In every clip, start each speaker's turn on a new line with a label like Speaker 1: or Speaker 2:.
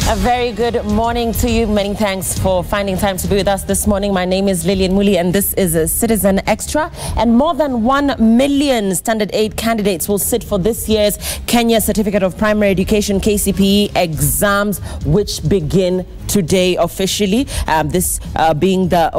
Speaker 1: A very good morning to you. Many thanks for finding time to be with us this morning. My name is Lillian Muli and this is a Citizen Extra. And more than 1 million Standard 8 candidates will sit for this year's Kenya Certificate of Primary Education KCPE exams, which begin today officially. This being the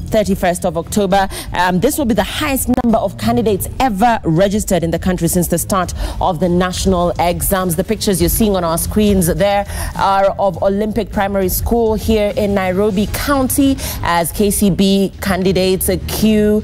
Speaker 1: 31st of October. This will be the highest number of candidates ever registered in the country since the start of the national exams. The pictures you're seeing on our screens there are of Olympic Primary School here in Nyeri County as KCB candidates queue,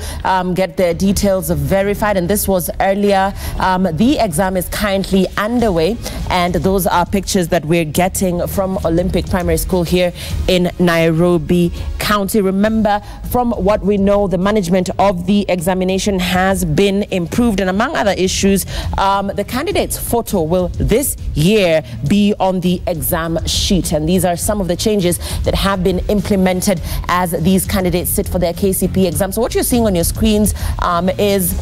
Speaker 1: get their details verified. And this was earlier. The exam is currently underway, and those are pictures that we're getting from Olympic Primary School here in Nyeri County. Remember, from what we know, the management of the examination has been improved, and among other issues, the candidate's photo will this year be on the exam sheet. And these are some of the changes that have been implemented as these candidates sit for their KCPE exam. So what you're seeing on your screens is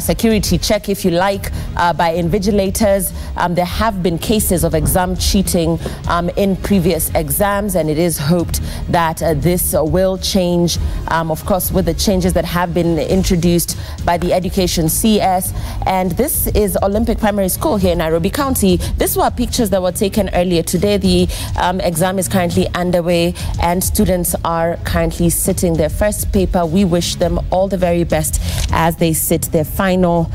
Speaker 1: security check, if you like, by invigilators. There have been cases of exam cheating in previous exams, and it is hoped that this will change, of course, with the changes that have been introduced by the Education CS. And this is Olympic Primary School here in Nyeri County. These were pictures that were taken earlier today. The exam is currently underway, and students are currently sitting their first paper. We wish them all the very best as they sit their final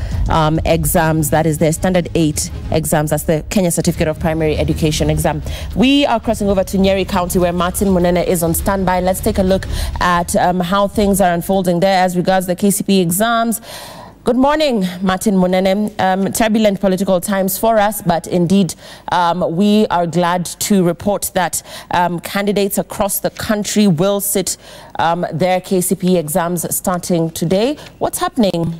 Speaker 1: exams. That is their Standard 8 exams. That's the Kenya Certificate of Primary Education exam. We are crossing over to Nyeri County, where Martin Munene is on standby. Let's take a look at how things are unfolding there as regards the KCPE exams. Good morning, Martin Munene. Turbulent political times for us, but indeed we are glad to report that candidates across the country will sit their KCPE exams starting today. What's happening?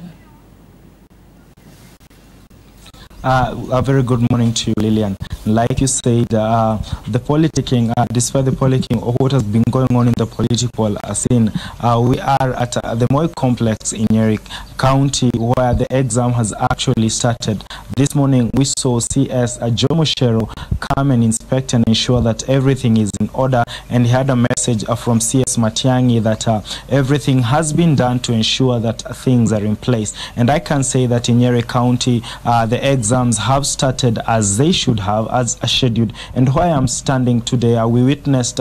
Speaker 2: A very good morning to you, Lillian. Like you said, the politicking, despite the politicking or what has been going on in the political scene, we are at the Moi complex in Nyeri County, where the exam has actually started. This morning, we saw CS Jomo Shero come and inspect and ensure that everything is in order, and he had a message from CS Matiang'i that everything has been done to ensure that things are in place. And I can say that in Nyeri County, the exams have started as they should have, as scheduled. And where I'm standing today, we witnessed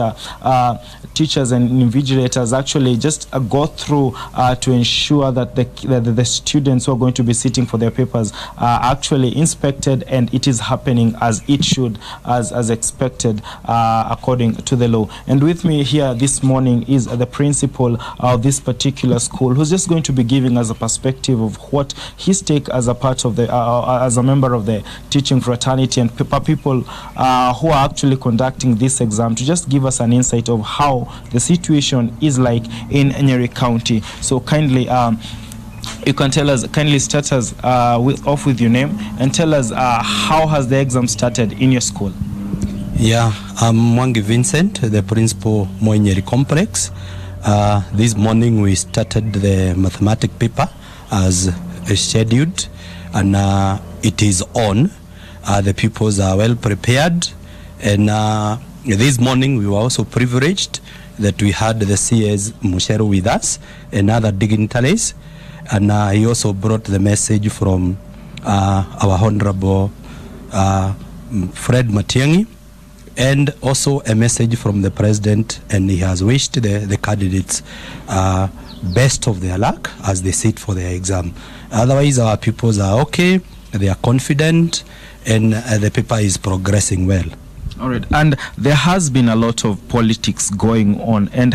Speaker 2: teachers and invigilators actually just go through to ensure that the students who are going to be sitting for their papers are actually inspected, and it is happening as it should, as expected according to the law. And with me here this morning is the principal of this particular school, who's just going to be giving us a perspective of what his take as a part of the as a member of the teaching fraternity and people who are actually conducting this exam, to just give us an insight of how the situation is like in Nyeri County. So kindly, you can tell us, kindly start us off with your name and tell us how has the exam started in your school?
Speaker 3: Yeah, I'm Mwangi Vincent, the principal Moi Nyeri complex. This morning we started the mathematics paper as scheduled, and it is on. The pupils are well prepared, and this morning we were also privileged that we had the CS Mushero with us and other dignitaries, and he also brought the message from our Honorable Fred Matiang'i, and also a message from the President, and he has wished the candidates best of their luck as they sit for their exam. Otherwise, our pupils are okay, they are confident, and the paper is progressing well.
Speaker 2: All right, and there has been a lot of politics going on, and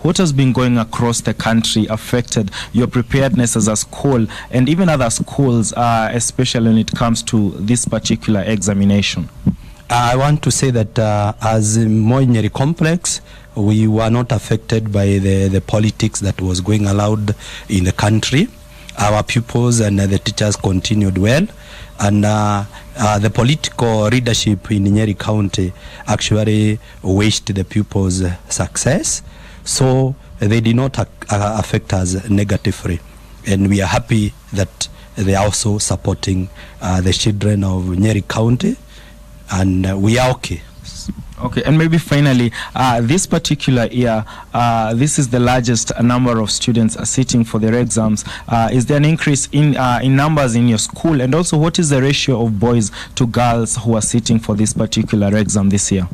Speaker 2: what has been going across the country affected your preparedness as a school and even other schools, especially when it comes to this particular examination?
Speaker 3: I want to say that as Moi Nyeri complex, we were not affected by the politics that was going allowed in the country. Our pupils and the teachers continued well, and the political leadership in Nyeri County actually wished the pupils success, so they did not affect us negatively, and we are happy that they are also supporting the children of Nyeri County, and we are okay.
Speaker 2: Okay, and maybe finally, this particular year, this is the largest number of students sitting for their exams. Is there an increase in numbers in your school? And also, what is the ratio of boys to girls who are sitting for this particular exam this year?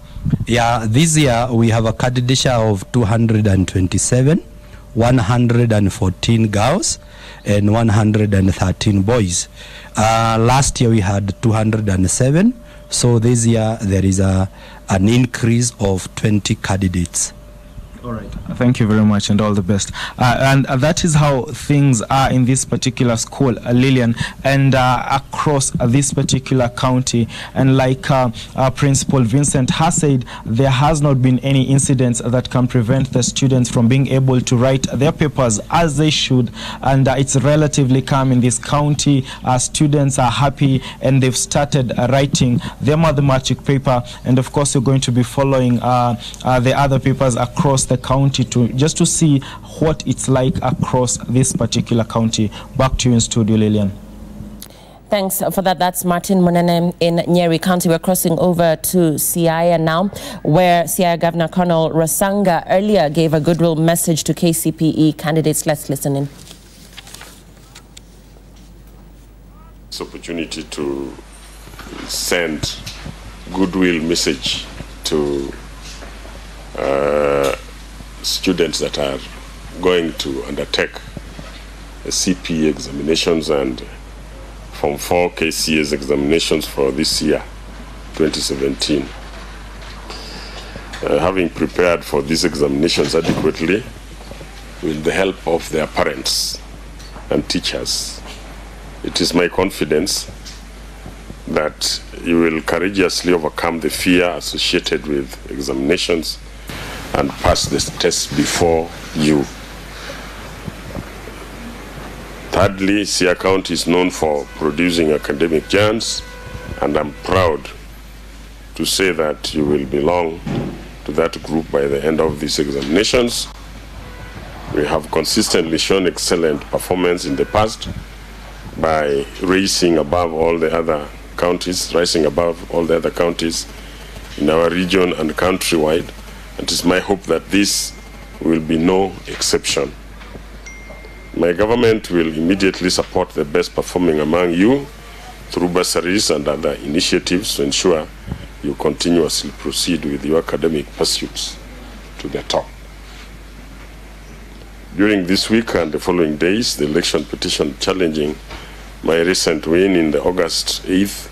Speaker 3: Yeah, this year we have a candidature of 227, 114 girls, and 113 boys. Last year we had 207. So this year there is an increase of 20 candidates.
Speaker 2: All right. Thank you very much and all the best. And that is how things are in this particular school, Lillian, and across this particular county. And like Principal Vincent has said, there has not been any incidents that can prevent the students from being able to write their papers as they should. And it's relatively calm in this county. Students are happy and they've started writing their mathematics paper. And of course, you're going to be following the other papers across the county just to see what it's like across this particular county. Back to you in studio, Lillian.
Speaker 1: Thanks for that. That's Martin Munene in Nyeri County. We're crossing over to Siaya now, where Siaya Governor Colonel Rasanga earlier gave a goodwill message to KCPE candidates. Let's listen in.
Speaker 4: This opportunity to send goodwill message to students that are going to undertake CPE examinations and Form 4 KCS examinations for this year, 2017. Having prepared for these examinations adequately with the help of their parents and teachers, it is my confidence that you will courageously overcome the fear associated with examinations and pass the test before you. Thirdly, Siaya County is known for producing academic giants, and I'm proud to say that you will belong to that group by the end of these examinations. We have consistently shown excellent performance in the past by rising above all the other counties in our region and countrywide. It is my hope that this will be no exception. My government will immediately support the best performing among you through bursaries and other initiatives to ensure you continuously proceed with your academic pursuits to the top. During this week and the following days, the election petition challenging my recent win in the August 8th,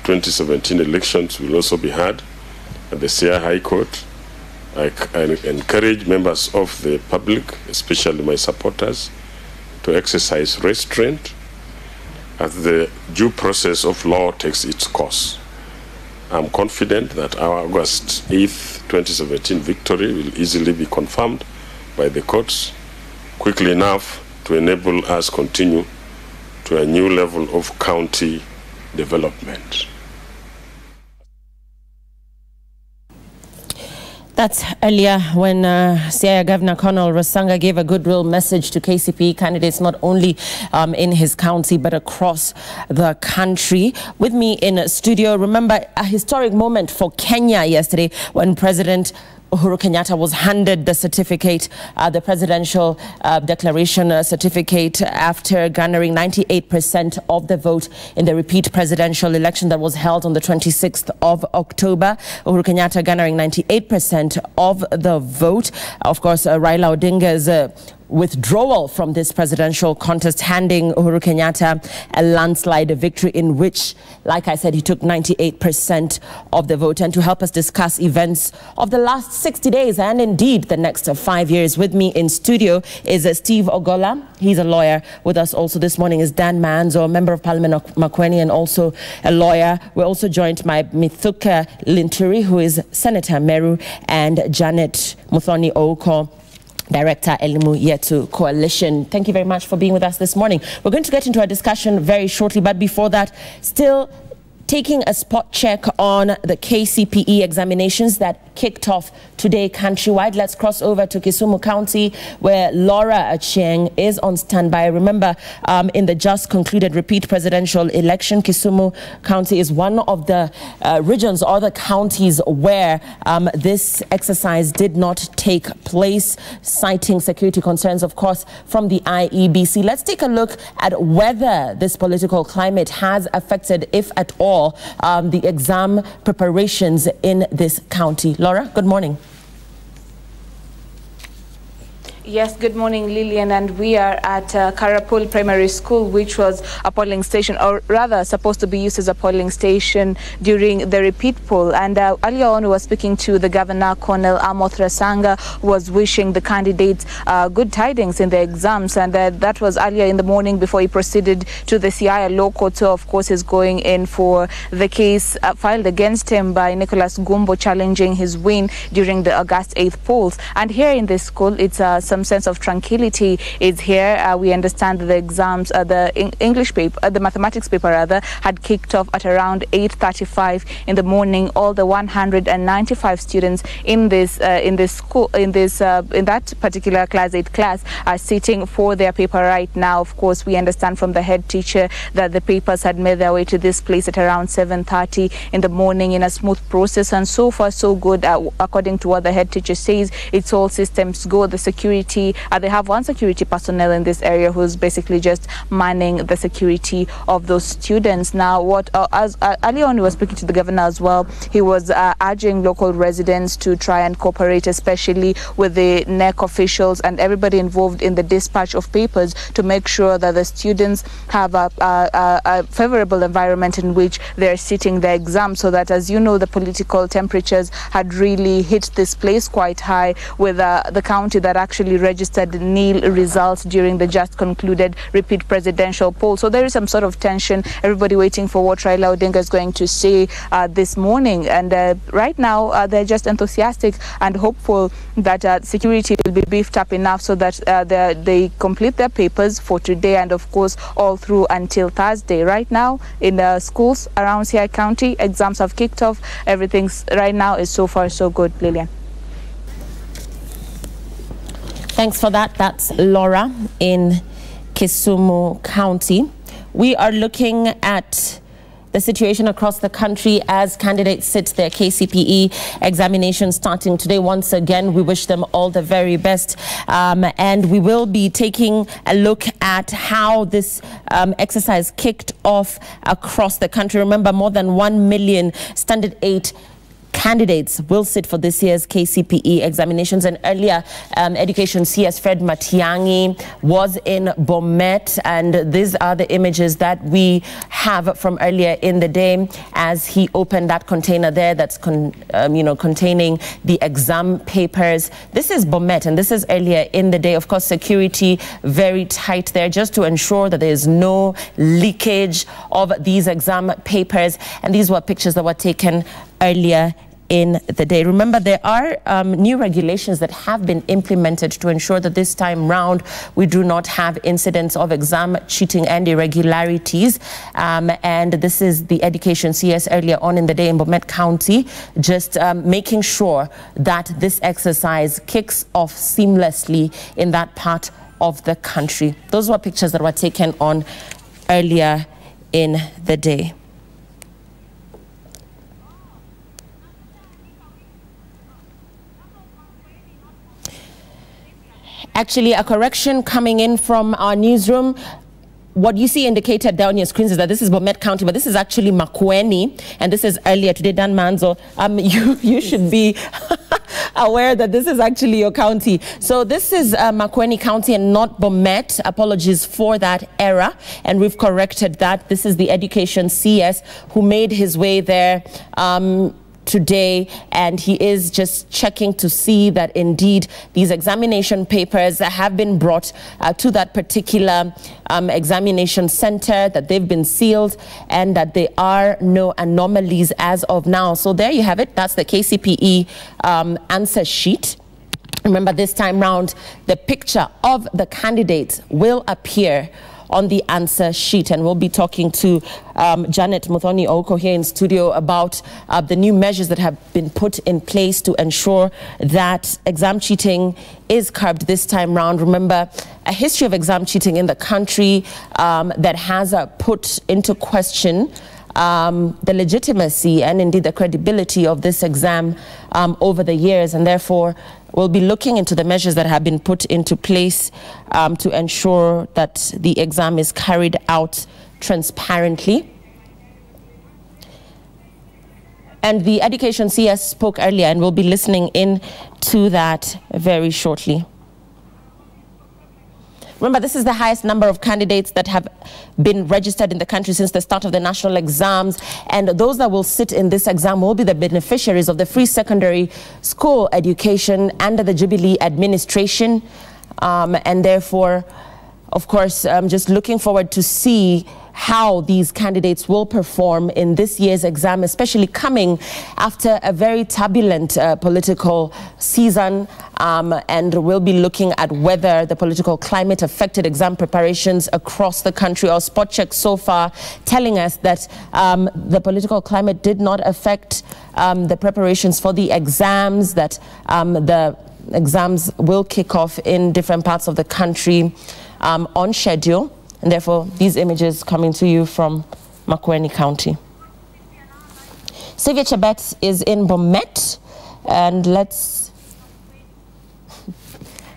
Speaker 4: 2017 elections will also be heard at the Siaya High Court. I encourage members of the public, especially my supporters, to exercise restraint as the due process of law takes its course. I'm confident that our August 8th, 2017 victory will easily be confirmed by the courts quickly enough to enable us continue to a new level of county development.
Speaker 1: That's earlier when Siaya Governor Colonel Rasanga gave a goodwill message to KCPE candidates, not only in his county, but across the country. With me in studio, remember a historic moment for Kenya yesterday when President Uhuru Kenyatta was handed the certificate, the presidential declaration certificate, after garnering 98% of the vote in the repeat presidential election that was held on the 26th of October. Uhuru Kenyatta garnering 98% of the vote. Of course, Raila Odinga's withdrawal from this presidential contest, handing Uhuru Kenyatta a landslide victory in which, like I said, he took 98% of the vote. And to help us discuss events of the last 60 days and indeed the next 5 years, with me in studio is Steve Ogola. He's a lawyer. With us also this morning is Dan Manzo, Member of Parliament of Makueni and also a lawyer. We're also joined by Mithuka Linturi, who is Senator Meru, and Janet Muthoni Ouko, Director Elimu Yetu Coalition. Thank you very much for being with us this morning. We're going to get into our discussion very shortly, but before that, still taking a spot check on the KCPE examinations that kicked off today countrywide. Let's cross over to Kisumu County, where Laura Achieng is on standby. Remember, in the just concluded repeat presidential election, Kisumu County is one of the regions or the counties where this exercise did not take place, citing security concerns, of course, from the IEBC. Let's take a look at whether this political climate has affected, if at all, the exam preparations in this county. Laura, good morning.
Speaker 5: Yes, good morning, Lillian, and we are at Karapul Primary School, which was a polling station, or rather supposed to be used as a polling station during the repeat poll. And earlier on, we were speaking to the Governor, Colonel Amoth Rasanga, who was wishing the candidates good tidings in the exams, and that was earlier in the morning before he proceeded to the Siaya Law Court. So, of course, he's going in for the case filed against him by Nicholas Gumbo, challenging his win during the August 8th polls. And here in this school, it's some sense of tranquility is here. We understand that the exams, the English paper, the mathematics paper rather, had kicked off at around 8:35 in the morning. All the 195 students in this school, in that particular class 8 class, are sitting for their paper right now. Of course, we understand from the head teacher that the papers had made their way to this place at around 7:30 in the morning in a smooth process, and so far so good. According to what the head teacher says, it's all systems go. The security, they have one security personnel in this area who's basically just manning the security of those students. Now, as earlier on, we were speaking to the governor as well. He was urging local residents to try and cooperate, especially with the NEC officials and everybody involved in the dispatch of papers, to make sure that the students have a favorable environment in which they're sitting their exam, so that, as you know, the political temperatures had really hit this place quite high, with the county that actually registered nil results during the just concluded repeat presidential poll. So there is some sort of tension, everybody waiting for what Raila Odinga is going to say this morning. And right now, they're just enthusiastic and hopeful that security will be beefed up enough so that they complete their papers for today and, of course, all through until Thursday. Right now, in the schools around Nyeri County, exams have kicked off. Everything's right now is so far so good, Lillian.
Speaker 1: Thanks for that. That's Laura in Kisumu County. We are looking at the situation across the country as candidates sit their KCPE examination starting today. Once again, we wish them all the very best. And we will be taking a look at how this exercise kicked off across the country. Remember, more than 1 million Standard 8 candidates will sit for this year's KCPE examinations. And earlier, Education CS Fred Matiang'i was in Bomet, and these are the images that we have from earlier in the day as he opened that container there that's containing the exam papers. This is Bomet, and this is earlier in the day. Of course, security very tight there, just to ensure that there is no leakage of these exam papers. And these were pictures that were taken earlier in the day. Remember, there are new regulations that have been implemented to ensure that this time round we do not have incidents of exam cheating and irregularities. And this is the Education CS earlier on in the day in Bomet County, just making sure that this exercise kicks off seamlessly in that part of the country. Those were pictures that were taken on earlier in the day. Actually, a correction coming in from our newsroom. What you see indicated down on your screens is that this is Bomet County, but this is actually Makueni, and this is earlier today. Dan Manzo, you should be aware that this is actually your county. So this is Makueni County and not Bomet. Apologies for that error, and we've corrected that. This is the Education CS who made his way there today, and he is just checking to see that indeed these examination papers have been brought to that particular examination center, that they've been sealed, and that there are no anomalies as of now. So there you have it. That's the KCPE answer sheet. Remember, this time round, the picture of the candidates will appear on the answer sheet. And we'll be talking to Janet Muthoni Oko here in studio about the new measures that have been put in place to ensure that exam cheating is curbed this time round. Remember, a history of exam cheating in the country that has put into question the legitimacy and indeed the credibility of this exam over the years, and therefore we'll be looking into the measures that have been put into place to ensure that the exam is carried out transparently. And the Education CS spoke earlier, and we'll be listening in to that very shortly. Remember, this is the highest number of candidates that have been registered in the country since the start of the national exams. And those that will sit in this exam will be the beneficiaries of the free secondary school education under the Jubilee administration. And therefore, of course, I'm just looking forward to see how these candidates will perform in this year's exam, especially coming after a very turbulent political season. And we'll be looking at whether the political climate affected exam preparations across the country. Our spot check so far telling us that the political climate did not affect the preparations for the exams, that the exams will kick off in different parts of the country on schedule. And therefore, these images coming to you from Makueni County. Sylvia Chebet is in Bomet, and let's...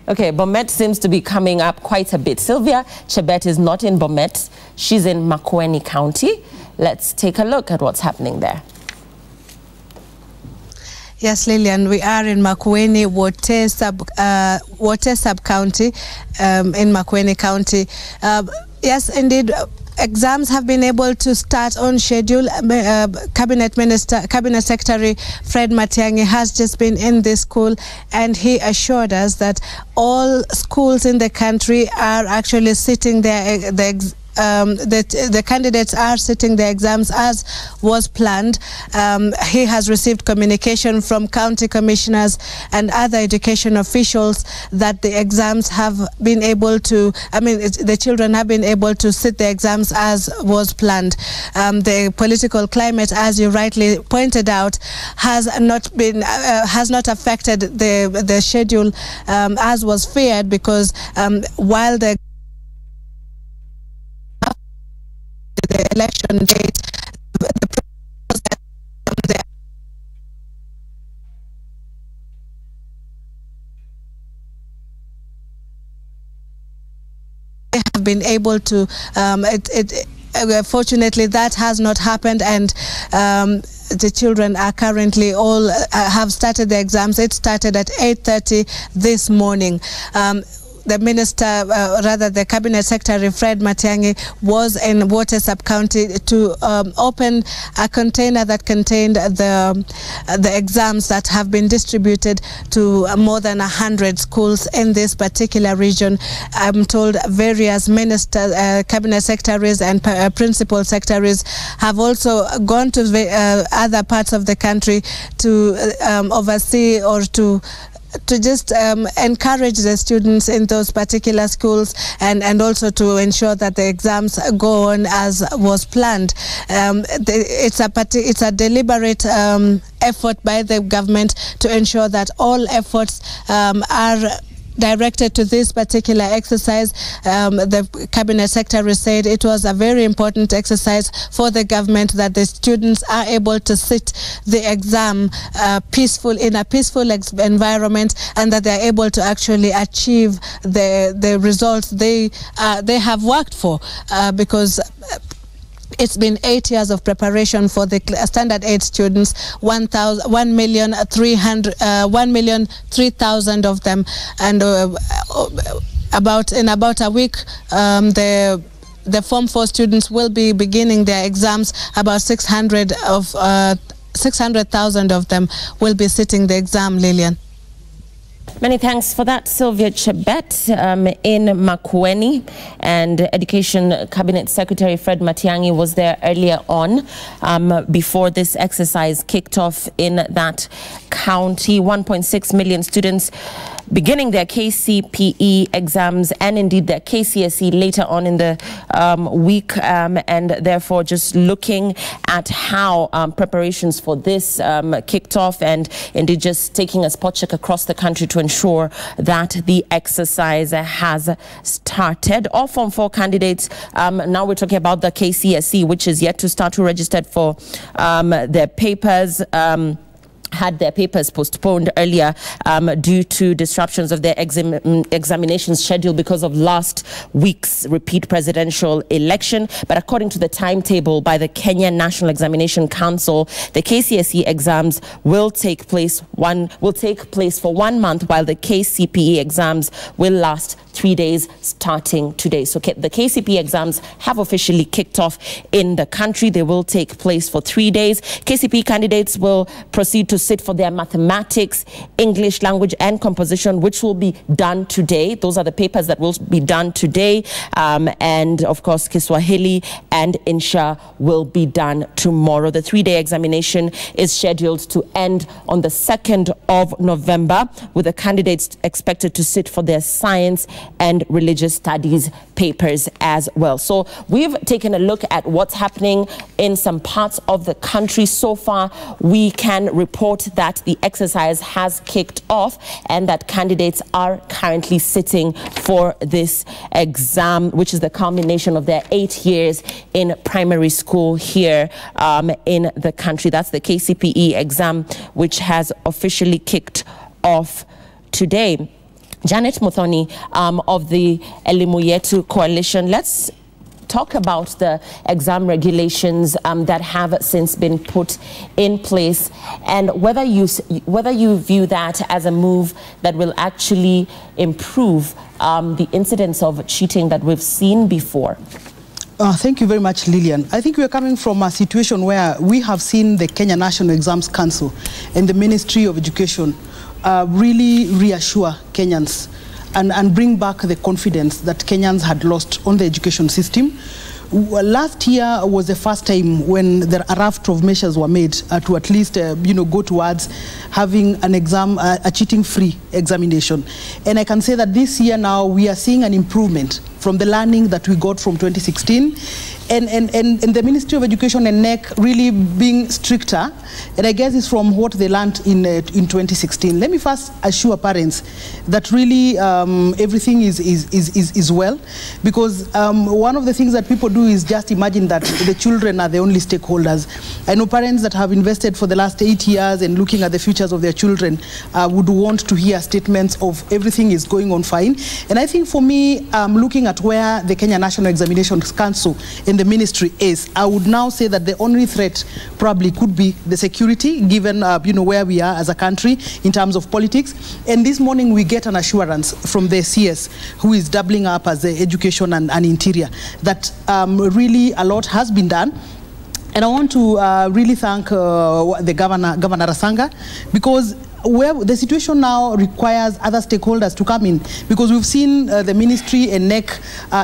Speaker 1: Okay, Bomet seems to be coming up quite a bit. Sylvia Chebet is not in Bomet. She's in Makueni County. Let's take a look at what's happening there.
Speaker 6: Yes, Lillian, we are in Makueni, Wote sub-county in Makueni County. Yes, indeed, exams have been able to start on schedule. Cabinet Secretary Fred Matiang'i has just been in this school, and he assured us that all schools in the country are actually sitting there. The candidates are sitting the exams as was planned. He has received communication from county commissioners and other education officials that the exams have been able to, the children have been able to sit the exams as was planned. The political climate, as you rightly pointed out, has not affected the schedule as was feared, because while the election date, they have been able to, fortunately that has not happened, and the children are currently all have started the exams. It started at 8:30 this morning. The minister, the Cabinet Secretary Fred Matiang'i, was in Wote sub-county to open a container that contained the exams that have been distributed to more than 100 schools in this particular region. I'm told various ministers, Cabinet Secretaries and Principal Secretaries have also gone to other parts of the country to oversee or to just encourage the students in those particular schools, and also to ensure that the exams go on as was planned. It's a deliberate effort by the government to ensure that all efforts are directed to this particular exercise. The Cabinet Secretary said it was a very important exercise for the government, that the students are able to sit the exam in a peaceful environment, and that they are able to actually achieve the results they have worked for, because it's been 8 years of preparation for the standard 8 students, 1,003,000 of them, and in about a week the Form 4 students will be beginning their exams. About 600,000 of them will be sitting the exam, Lillian.
Speaker 1: Many thanks for that, Sylvia Chebet in Makueni. And Education Cabinet Secretary Fred Matiang'i was there earlier on before this exercise kicked off in that county. 1.6 million students beginning their KCPE exams and indeed their KCSE later on in the week, and therefore just looking at how preparations for this kicked off, and indeed just taking a spot check across the country to ensure that the exercise has started. All Form 4 candidates, now we're talking about the KCSE, which is yet to start, to register for their papers. Had their papers postponed earlier due to disruptions of their examinations schedule because of last week's repeat presidential election. But according to the timetable by the Kenya National Examination Council, the KCSE exams will take place for 1 month, while the KCPE exams will last 3 days starting today. So the KCPE exams have officially kicked off in the country. They will take place for 3 days. KCPE candidates will proceed to sit for their mathematics, English language and composition, which will be done today. Those are the papers that will be done today. And of course, Kiswahili and Insha will be done tomorrow. The 3-day examination is scheduled to end on the 2nd of November, with the candidates expected to sit for their science and religious studies papers as well. So we've taken a look at what's happening in some parts of the country so far. We can report that the exercise has kicked off and that candidates are currently sitting for this exam, which is the culmination of their 8 years in primary school here in the country. That's the KCPE exam, which has officially kicked off today. Janet Muthoni of the Elimu Yetu Coalition, let's talk about the exam regulations that have since been put in place, and whether you view that as a move that will actually improve the incidence of cheating that we've seen before.
Speaker 7: Thank you very much, Lillian. I think we are coming from a situation where we have seen the Kenya National Exams Council and the Ministry of Education really reassure Kenyans and bring back the confidence that Kenyans had lost on the education system. Last year was the first time when a raft of measures were made to at least go towards having an exam, a cheating-free examination. And I can say that this year now we are seeing an improvement from the learning that we got from 2016, and the Ministry of Education and NEC really being stricter, and I guess it's from what they learned in 2016. Let me first assure parents that really everything is well, because one of the things that people do is just imagine that the children are the only stakeholders. I know parents that have invested for the last 8 years and looking at the futures of their children would want to hear statements of everything is going on fine. And I think for me, looking at where the Kenya National Examinations Council and the ministry is, I would now say that the only threat probably could be the security, given where we are as a country in terms of politics. And this morning we get an assurance from the CS, who is doubling up as the education and interior, that really a lot has been done. And I want to really thank the Governor Rasanga, because where the situation now requires other stakeholders to come in, because we've seen the ministry and NEC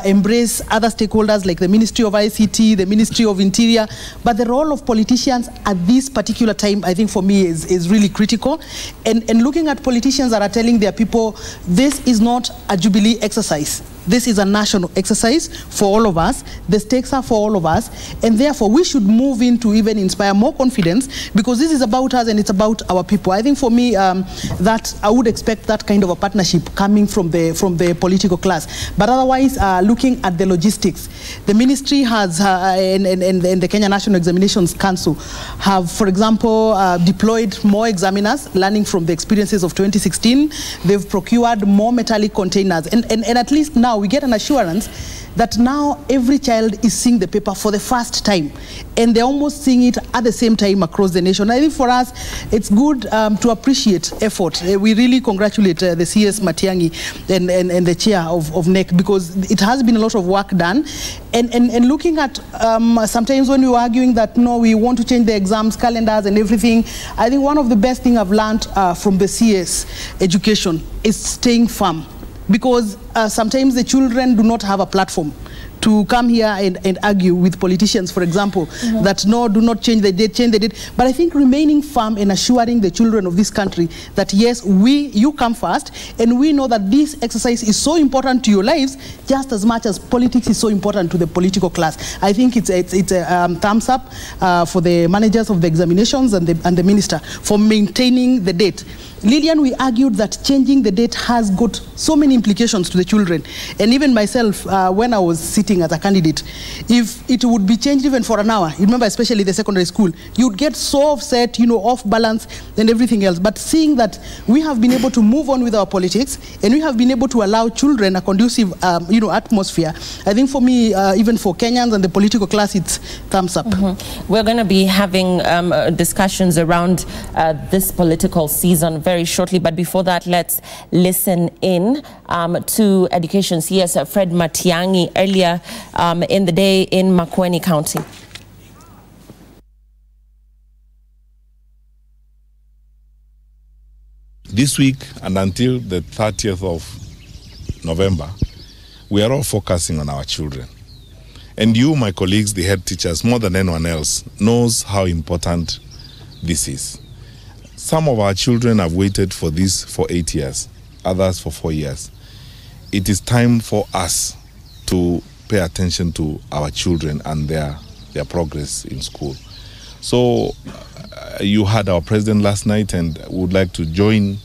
Speaker 7: embrace other stakeholders like the Ministry of ICT, the Ministry of Interior, but the role of politicians at this particular time, I think for me is really critical. And looking at politicians that are telling their people, this is not a Jubilee exercise. This is a national exercise for all of us. The stakes are for all of us. And therefore, we should move in to even inspire more confidence, because this is about us and it's about our people. I think for me, that I would expect that kind of a partnership coming from the political class. But otherwise, looking at the logistics, the ministry has, and the Kenya National Examinations Council have, for example, deployed more examiners, learning from the experiences of 2016. They've procured more metallic containers. And at least now, we get an assurance that now every child is seeing the paper for the first time, and they're almost seeing it at the same time across the nation. I think for us, it's good to appreciate effort. We really congratulate the CS Matiang'i and the chair of NEC, because it has been a lot of work done. And looking at sometimes when we were arguing that, no, we want to change the exams, calendars and everything, I think one of the best things I've learned from the CS education is staying firm. Because sometimes the children do not have a platform to come here and argue with politicians, for example, that no, do not change the date, change the date. But I think remaining firm and assuring the children of this country that yes, you come first, and we know that this exercise is so important to your lives just as much as politics is so important to the political class. I think it's a thumbs up for the managers of the examinations and the minister for maintaining the date. Lillian, we argued that changing the date has got so many implications to the children. And even myself, when I was sitting as a candidate, if it would be changed even for an hour, you remember especially the secondary school, you'd get so offset, off balance and everything else. But seeing that we have been able to move on with our politics and we have been able to allow children a conducive, atmosphere, I think for me, even for Kenyans and the political class, it's thumbs up.
Speaker 1: We're going to be having discussions around this political season very shortly, but before that, let's listen in to Education CS Fred Matiang'i earlier in the day in Makueni County.
Speaker 8: This week and until the 30th of November, we are all focusing on our children. And you, my colleagues, the head teachers, more than anyone else, knows how important this is. Some of our children have waited for this for 8 years, others for 4 years. It is time for us to pay attention to our children and their progress in school. So you heard our president last night, and would like to join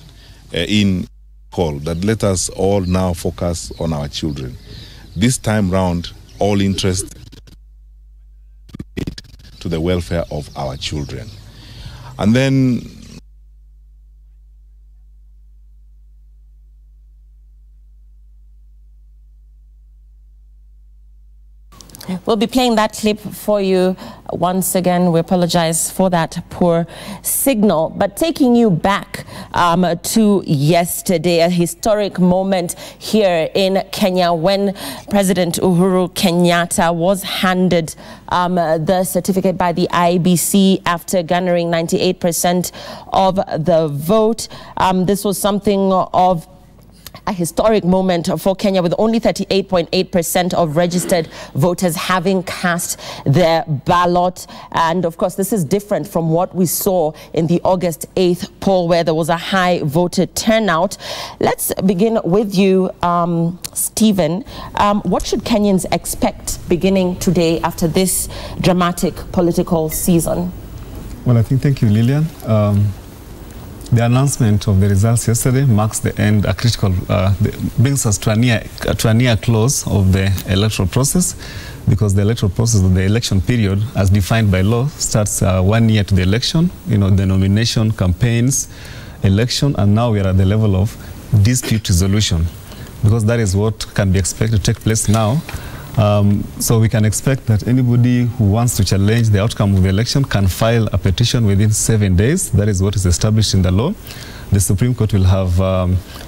Speaker 8: in call that let us all now focus on our children. This time round, all interest to the welfare of our children. And then
Speaker 1: we'll be playing that clip for you once again. We apologize for that poor signal, but taking you back to yesterday, a historic moment here in Kenya when President Uhuru Kenyatta was handed the certificate by the IEBC after garnering 98% of the vote. This was something of a historic moment for Kenya, with only 38.8% of registered voters having cast their ballot. And of course, this is different from what we saw in the August 8th poll, where there was a high voter turnout. Let's begin with you, Stephen. What should Kenyans expect beginning today after this dramatic political season?
Speaker 9: Well, I think, thank you, Lillian. The announcement of the results yesterday marks the end, brings us to a near close of the electoral process, because the electoral process of the election period, as defined by law, starts 1 year to the election, the nomination, campaigns, election, and now we are at the level of dispute resolution, because that is what can be expected to take place now. So we can expect that anybody who wants to challenge the outcome of the election can file a petition within 7 days. That is what is established in the law. The Supreme Court will have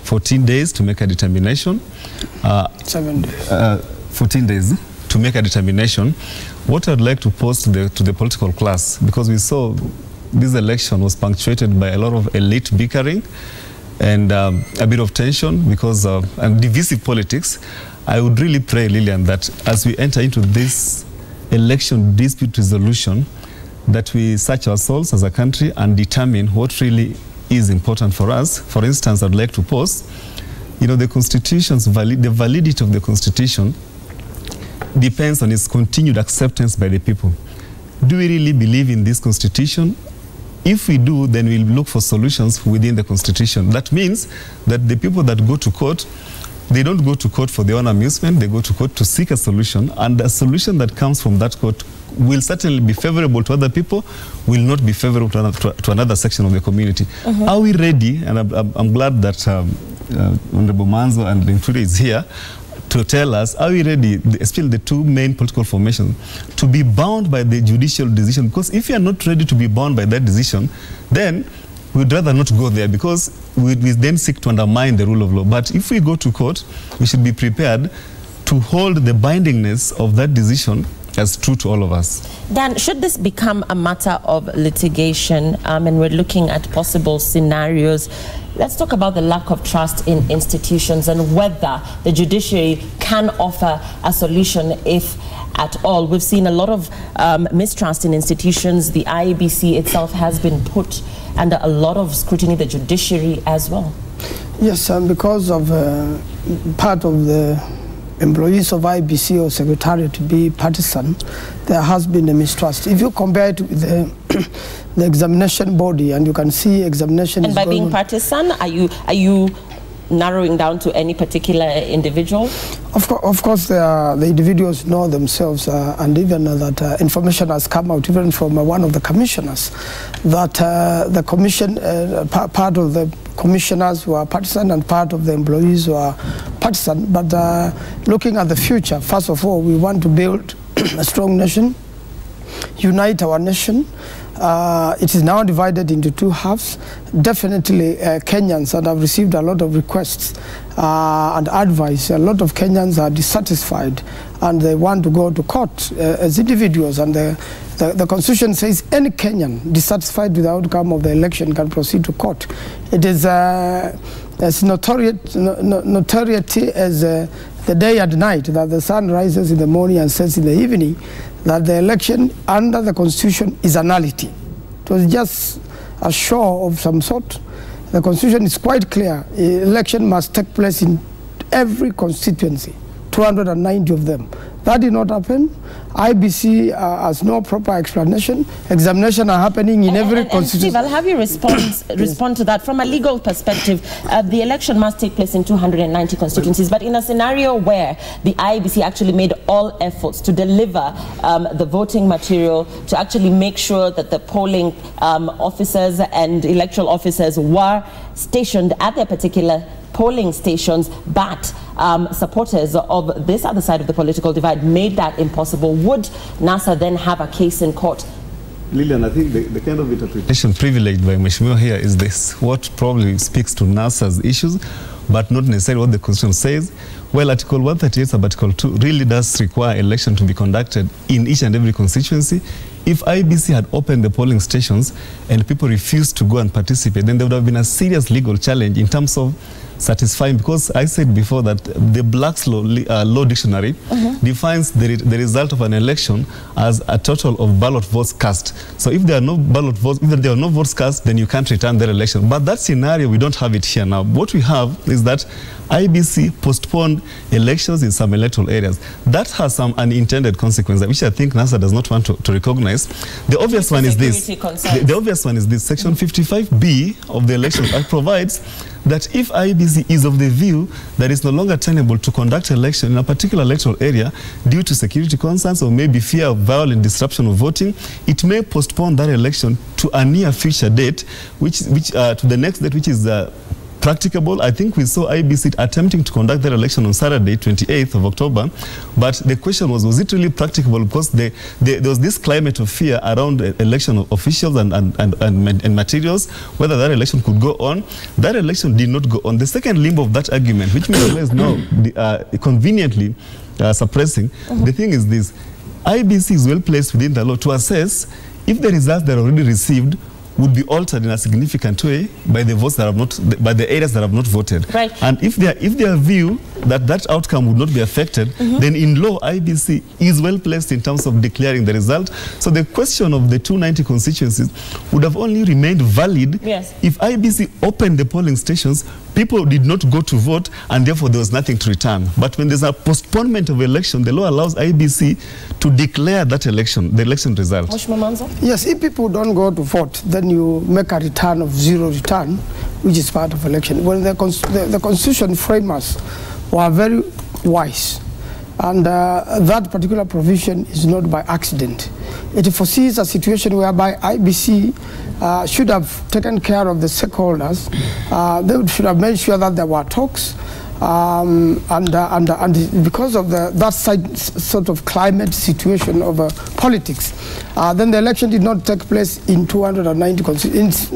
Speaker 9: 14 days to make a determination. 14 days to make a determination. What I'd like to pose to the political class, because we saw this election was punctuated by a lot of elite bickering and a bit of tension because of divisive politics. I would really pray, Lillian, that as we enter into this election dispute resolution, that we search our souls as a country and determine what really is important for us. For instance, I'd like to pose, the Constitution's the validity of the Constitution depends on its continued acceptance by the people. Do we really believe in this Constitution? If we do, then we'll look for solutions within the Constitution. That means that the people that go to court, they don't go to court for their own amusement, they go to court to seek a solution, and a solution that comes from that court will certainly be favorable to other people, will not be favorable to another section of the community. Are we ready? And I'm glad that Honorable Manzo and Intrude is here to tell us, are we ready, still the two main political formations, to be bound by the judicial decision? Because if you are not ready to be bound by that decision, then we'd rather not go there, because we then seek to undermine the rule of law. But if we go to court, we should be prepared to hold the bindingness of that decision as true to all of us.
Speaker 1: Dan, should this become a matter of litigation, and we're looking at possible scenarios, let's talk about the lack of trust in institutions and whether the judiciary can offer a solution, if at all. We've seen a lot of mistrust in institutions. The IEBC itself has been put under a lot of scrutiny, the judiciary as well.
Speaker 10: Yes, because of part of the employees of IEBC or Secretariat to be partisan, there has been a mistrust. If you compare it with the examination body, and you can see examination.
Speaker 1: And by being partisan, are you narrowing down to any particular individual?
Speaker 10: Of course, the individuals know themselves, and even that information has come out even from one of the commissioners, that the commission, part of the commissioners were partisan and part of the employees were partisan. But looking at the future, first of all, we want to build a strong nation, unite our nation. It is now divided into two halves. Definitely Kenyans, and I've received a lot of requests and advice. A lot of Kenyans are dissatisfied and they want to go to court as individuals, and the constitution says any Kenyan dissatisfied with the outcome of the election can proceed to court. It is as notoriety as the day and night, that the sun rises in the morning and sets in the evening, that the election under the constitution is a nullity. It was just a show of some sort. The constitution is quite clear. Election must take place in every constituency, 290 of them. That did not happen. IBC has no proper explanation. Examinations are happening in every constituency.
Speaker 1: Steve, I'll have you respond to that. From a legal perspective, the election must take place in 290 constituencies, but in a scenario where the IBC actually made all efforts to deliver the voting material, to actually make sure that the polling officers and electoral officers were stationed at their particular polling stations, but supporters of this other side of the political divide made that impossible. Would NASA then have a case in court?
Speaker 9: Lillian, I think the kind of interpretation privileged by Mheshimiwa here is this, what probably speaks to NASA's issues, but not necessarily what the Constitution says. Well, Article 138 sub Article 2 really does require election to be conducted in each and every constituency. If IBC had opened the polling stations and people refused to go and participate, then there would have been a serious legal challenge in terms of satisfying, because I said before that the Black's Law Dictionary defines the result of an election as a total of ballot votes cast. So if there are no ballot votes, if there are no votes cast, then you can't return their election. But that scenario, we don't have it here now. What we have is that IBC postponed elections in some electoral areas. That has some unintended consequences, which I think NASA does not want to recognize. The obvious one is this. The obvious one is this. Section 55B of the Election Act provides that if IBC is of the view that it's no longer tenable to conduct election in a particular electoral area due to security concerns or maybe fear of violent disruption of voting, it may postpone that election to a near future date, which to the next date, which is practicable. I think we saw IBC attempting to conduct that election on Saturday, 28th of October, but the question was it really practicable? Because there was this climate of fear around election of officials and materials, whether that election could go on. That election did not go on. The second limb of that argument, which Mr. is now conveniently suppressing, the thing is this: IBC is well placed within the law to assess if the results that are already received would be altered in a significant way by the votes that have not, by the areas that have not voted. Right. And if their view that outcome would not be affected, then in law IBC is well placed in terms of declaring the result. So the question of the 290 constituencies would have only remained valid if IBC opened the polling stations, people did not go to vote, and therefore there was nothing to return. But when there's a postponement of election, the law allows IBC to declare that election, the election result.
Speaker 10: Yes, if people don't go to vote, then you make a return of zero return, which is part of election. When the constitution framers were very wise, and that particular provision is not by accident. It foresees a situation whereby IBC should have taken care of the stakeholders. They should have made sure that there were talks, and because of that sort of climate situation of politics, then the election did not take place in 290 constituencies.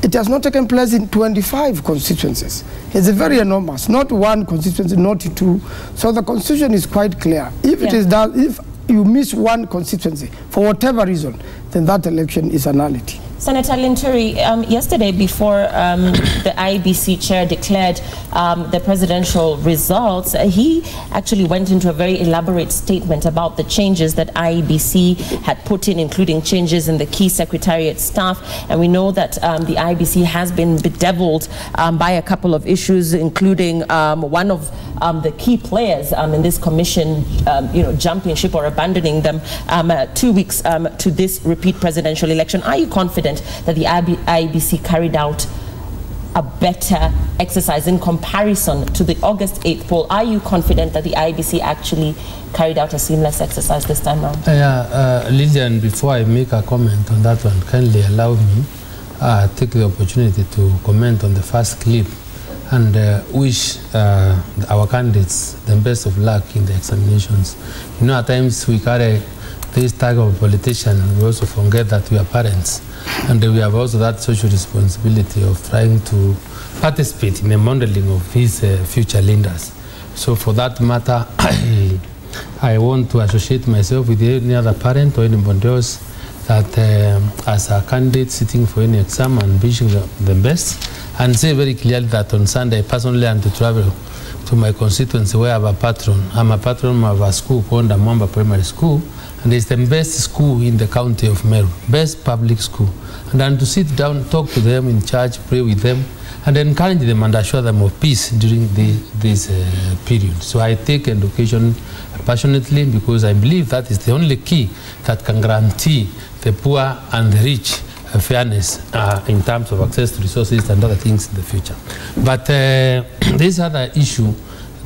Speaker 10: It has not taken place in 25 constituencies. It's very enormous. Not one constituency, not two. So the constitution is quite clear. If it is done, if you miss one constituency for whatever reason, then that election is a nullity.
Speaker 1: Senator Linturi, yesterday before the IEBC chair declared the presidential results, he actually went into a very elaborate statement about the changes that IEBC had put in, including changes in the key secretariat staff. And we know that the IEBC has been bedeviled by a couple of issues, including one of the key players in this commission, jumping ship or abandoning them 2 weeks to this repeat presidential election. Are you confident that the IEBC carried out a better exercise in comparison to the August 8th poll? Are you confident that the IEBC actually carried out a seamless exercise this time around?
Speaker 11: Lillian, before I make a comment on that one, kindly allow me take the opportunity to comment on the first clip and wish our candidates the best of luck in the examinations. You know, at times we carry this tag of politician, and we also forget that we are parents, and we have also that social responsibility of trying to participate in the modeling of these future leaders. So for that matter, I want to associate myself with any other parent or anybody else that as a candidate sitting for any exam and wishing the best, and say very clearly that on Sunday I personally am to travel to my constituency where I have a patron. I'm a patron of a school called Amamba Primary School, and it's the best school in the county of Meru, best public school. And then to sit down, talk to them in church, pray with them, and encourage them and assure them of peace during this period. So I take education passionately because I believe that is the only key that can guarantee the poor and the rich fairness in terms of access to resources and other things in the future. But this other issue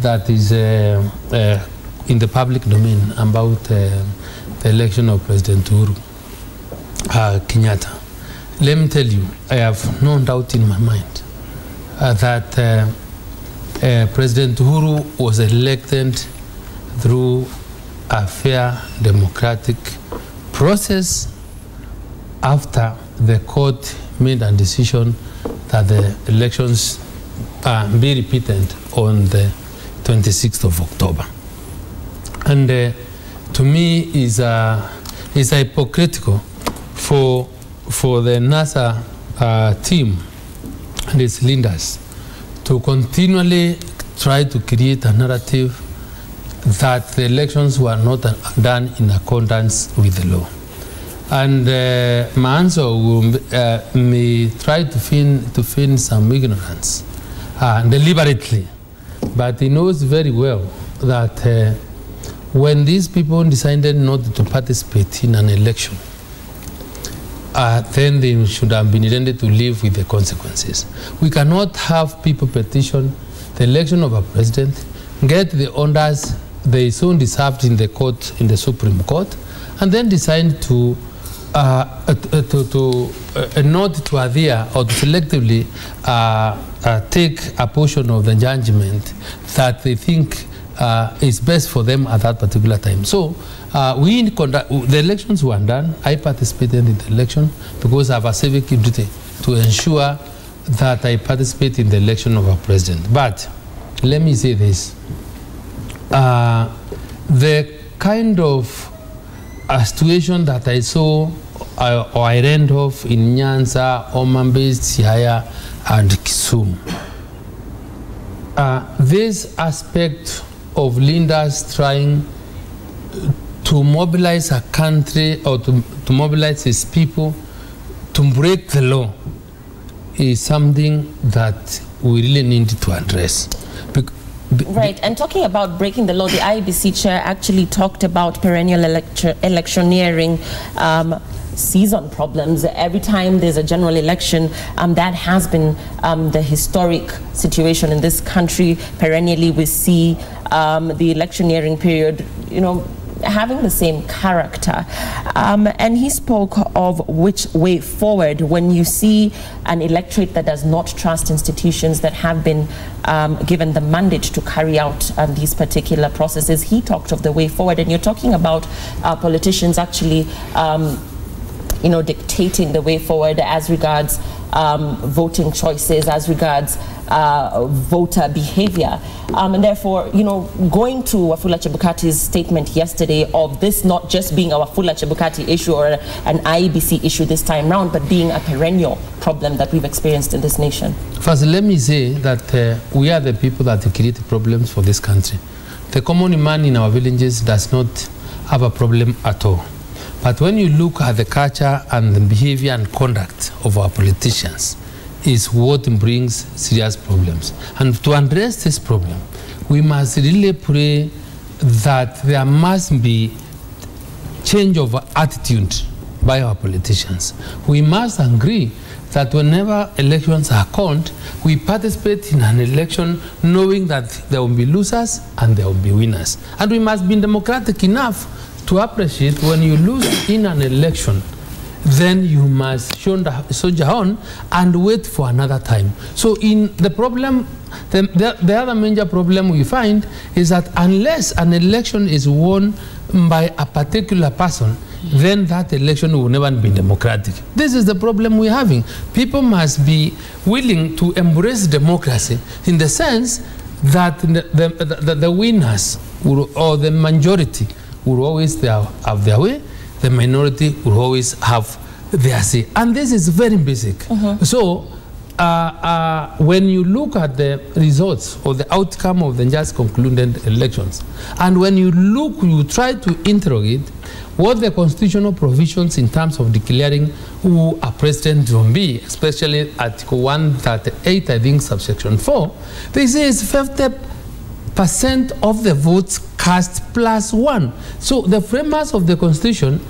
Speaker 11: that is in the public domain about the election of President Uhuru Kenyatta, let me tell you, I have no doubt in my mind that President Uhuru was elected through a fair democratic process after the court made a decision that the elections be repeated on the 26th of October. And to me is hypocritical for the NASA team and its leaders to continually try to create a narrative that the elections were not done in accordance with the law. And my answer may try to feign some ignorance deliberately, but he knows very well that when these people decided not to participate in an election, then they should have been intended to live with the consequences. We cannot have people petition the election of a president, get the honors they so deserved in the court, in the Supreme Court, and then decide to not to adhere or to selectively take a portion of the judgment that they think is best for them at that particular time. So the elections were done. I participated in the election because I have a civic duty to ensure that I participate in the election of a president. But let me say this. The kind of a situation that I saw or I read of in Nyanza, Omambe, Siaya, and Kisumu. This aspect of leaders trying to mobilize a country or to mobilize its people to break the law is something that we really need to address.
Speaker 1: Right, and talking about breaking the law, the IEBC chair actually talked about perennial electioneering season problems. Every time there's a general election, that has been the historic situation in this country. Perennially, we see the electioneering period, having the same character. And he spoke of which way forward when you see an electorate that does not trust institutions that have been given the mandate to carry out these particular processes. He talked of the way forward, and you're talking about politicians actually dictating the way forward as regards voting choices, as regards voter behavior. And therefore, going to Wafula Chebukati's statement yesterday of this not just being a Wafula Chebukati issue or an IEBC issue this time round, but being a perennial problem that we've experienced in this nation.
Speaker 11: First, let me say that we are the people that create problems for this country. The common man in our villages does not have a problem at all. But when you look at the culture and the behavior and conduct of our politicians, is what brings serious problems. And to address this problem, we must really pray that there must be change of attitude by our politicians. We must agree that whenever elections are called, we participate in an election knowing that there will be losers and there will be winners. And we must be democratic enough to appreciate when you lose in an election, then you must soldier on and wait for another time. So in the problem, the other major problem we find is that unless an election is won by a particular person, then that election will never be democratic. This is the problem we're having. People must be willing to embrace democracy in the sense that the winners or the majority will always have their way, the minority will always have their say. And this is very basic. So when you look at the results or the outcome of the just concluded elections, and when you try to interrogate what the constitutional provisions in terms of declaring who a president will be, especially Article 138, I think, subsection 4, they say it's 50% of the votes cast plus one. So the framers of the Constitution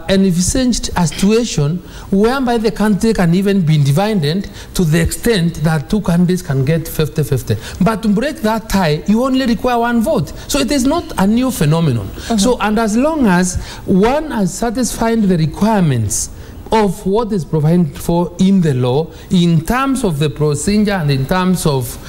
Speaker 11: envisaged a situation whereby the country can even be divided to the extent that two candidates can get 50-50. But to break that tie, you only require one vote. So it is not a new phenomenon. So, and as long as one has satisfied the requirements of what is provided for in the law, in terms of the procedure and in terms of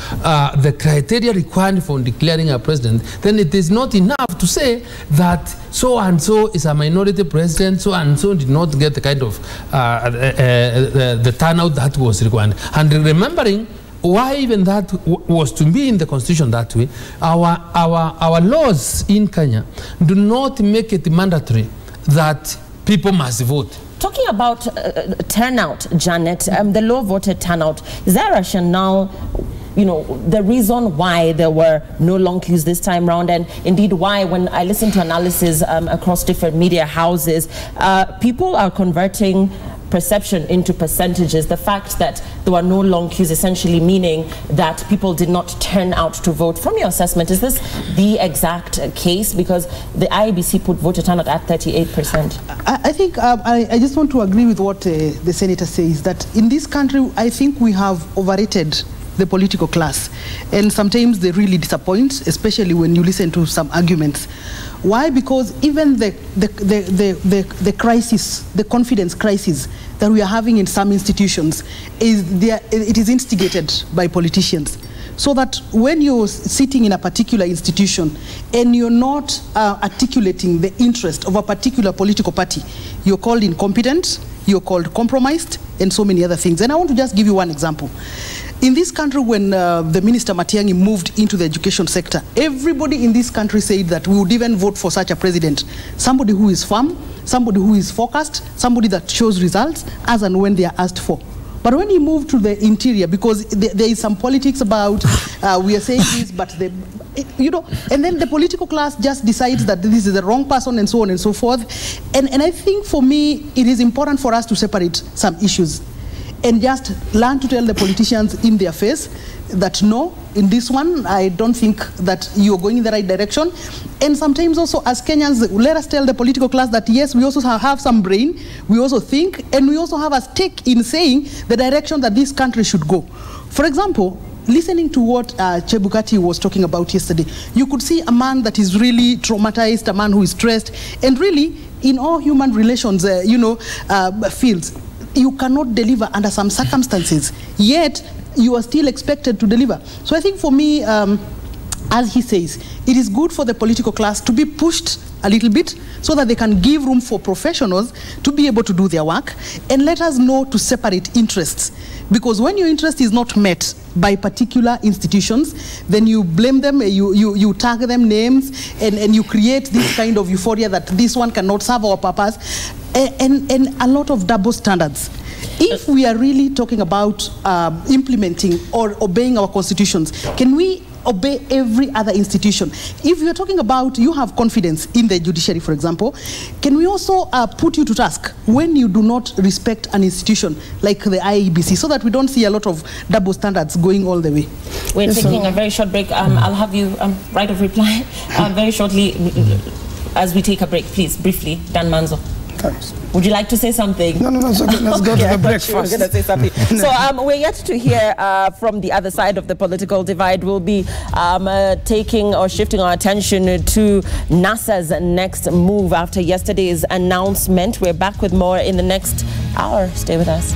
Speaker 11: the criteria required for declaring a president, then it is not enough to say that so-and-so is a minority president, so-and-so did not get the kind of the turnout that was required. And remembering why even that was to be in the Constitution that way, our laws in Kenya do not make it mandatory that people must vote.
Speaker 1: Talking about turnout, Janet, the low voter turnout, is there a rationale, the reason why there were no long queues this time round, and indeed why, when I listen to analysis across different media houses, people are converting perception into percentages. The fact that there were no long queues essentially meaning that people did not turn out to vote. From your assessment, is this the exact case? Because the IEBC put voter turnout at 38%.
Speaker 7: I think I just want to agree with what the senator says, that in this country, I think we have overrated the political class, and sometimes they really disappoint, especially when you listen to some arguments. Why? Because even the crisis, the confidence crisis that we are having in some institutions, it is instigated by politicians. So that when you're sitting in a particular institution and you're not articulating the interest of a particular political party, you're called incompetent, you're called compromised, and so many other things. And I want to just give you one example. In this country, when the Minister Matiang'i moved into the education sector, everybody in this country said that we would even vote for such a president. Somebody who is firm, somebody who is focused, somebody that shows results as and when they are asked for. But when he moved to the interior, because there is some politics about, we are saying this, but and then the political class just decides that this is the wrong person and so on and so forth. And I think for me, it is important for us to separate some issues and just learn to tell the politicians in their face that no, in this one, I don't think that you're going in the right direction. And sometimes also as Kenyans, let us tell the political class that yes, we also have some brain, we also think, and we also have a stake in saying the direction that this country should go. For example, listening to what Chebukati was talking about yesterday, you could see a man that is really traumatized, a man who is stressed, and really in all human relations, fields, you cannot deliver under some circumstances, yet you are still expected to deliver. So I think for me, as he says, it is good for the political class to be pushed a little bit so that they can give room for professionals to be able to do their work, and let us know to separate interests. Because when your interest is not met by particular institutions, then you blame them, you tag them names, and you create this kind of euphoria that this one cannot serve our purpose, and a lot of double standards. If we are really talking about implementing or obeying our constitutions, can we obey every other institution? If you're talking about you have confidence in the judiciary, for example, can we also put you to task when you do not respect an institution like the IEBC, so that we don't see a lot of double standards going all the way?
Speaker 1: We're taking a very short break. I'll have you right of reply very shortly as we take a break. Please, briefly, Dan Manzo.
Speaker 10: Thanks.
Speaker 1: Would you like to say something?
Speaker 10: No, it's okay. Let's go to the break first.
Speaker 1: We're going to say something. So we're yet to hear from the other side of the political divide. We'll be taking or shifting our attention to NASA's next move after yesterday's announcement. We're back with more in the next hour. Stay with us.